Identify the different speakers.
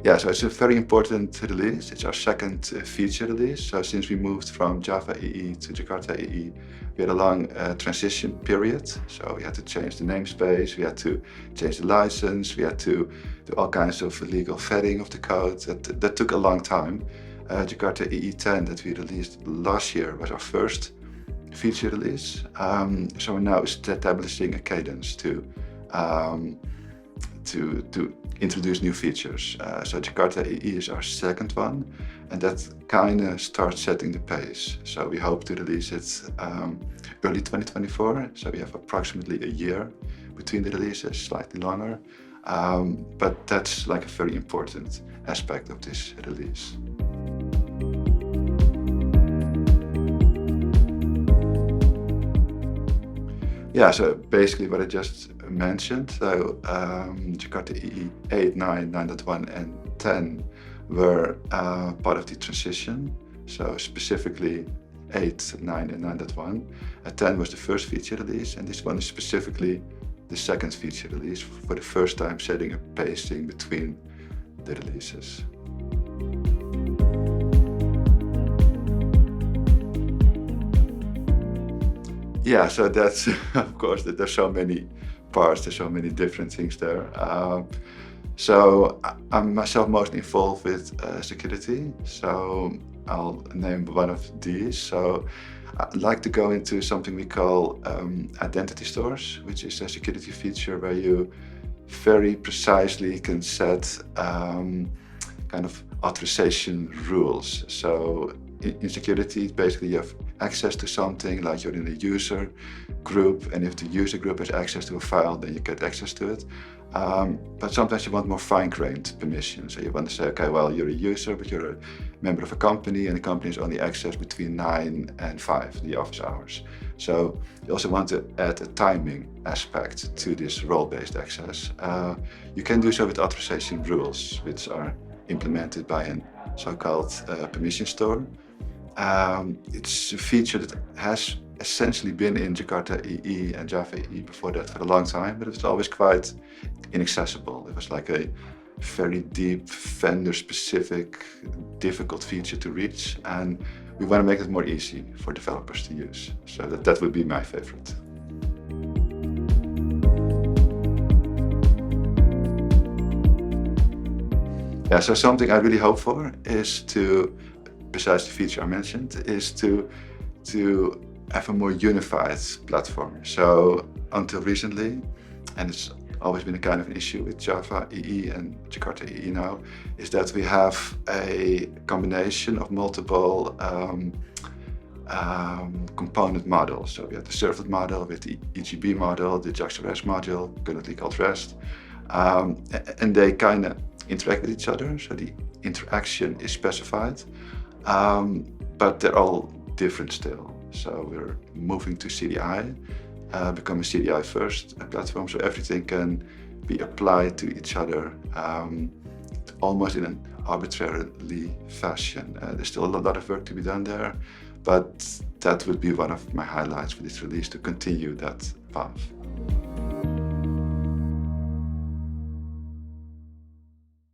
Speaker 1: Yeah, so it's a very important release. It's our second feature release. So since we moved from Java EE to Jakarta EE, we had a long transition period. So we had to change the namespace, we had to change the license, we had to do all kinds of legal vetting of the code. That took a long time. Jakarta EE 10 that we released last year was our first feature release. So we're now establishing a cadence to introduce new features. So Jakarta EE is our second one, and that kind of starts setting the pace. So we hope to release it early 2024. So we have approximately a year between the releases, slightly longer. But that's like a very important aspect of this release. Yeah, so basically what I just mentioned, so Jakarta EE 8, 9, 9.1 and 10 were part of the transition. So specifically 8, 9 and 9.1. 10 was the first feature release, and this one is specifically the second feature release, for the first time setting a pacing between the releases. Yeah, so that's, of course, that there's so many parts, there's so many different things there. So I'm myself mostly involved with security, so I'll name one of these. So I'd like to go into something we call identity stores, which is a security feature where you very precisely can set kind of authorization rules. So in security, basically you have access to something, like you're in a user group, and if the user group has access to a file, then you get access to it. But sometimes you want more fine-grained permission. So you want to say, okay, well, you're a user, but you're a member of a company, and the company has only access between 9 and 5, the office hours. So you also want to add a timing aspect to this role-based access. You can do so with authorization rules, which are implemented by a so-called permission store. It's a feature that has essentially been in Jakarta EE and Java EE before that for a long time, but it was always quite inaccessible. It was like a very deep, vendor-specific, difficult feature to reach, and we want to make it more easy for developers to use. So that would be my favorite. Yeah, so something I really hope for is to, besides the feature I mentioned, is to have a more unified platform. So until recently, and it's always been a kind of an issue with Java EE and Jakarta EE now, is that we have a combination of multiple component models. So we have the servlet model with the EGB model, the JAX-REST module, currently called REST, and they kind of interact with each other. So the interaction is specified, but they're all different still. So we're moving to CDI, become a CDI first platform, so everything can be applied to each other almost in an arbitrarily fashion. There's still a lot of work to be done there, but that would be one of my highlights for this release, to continue that path.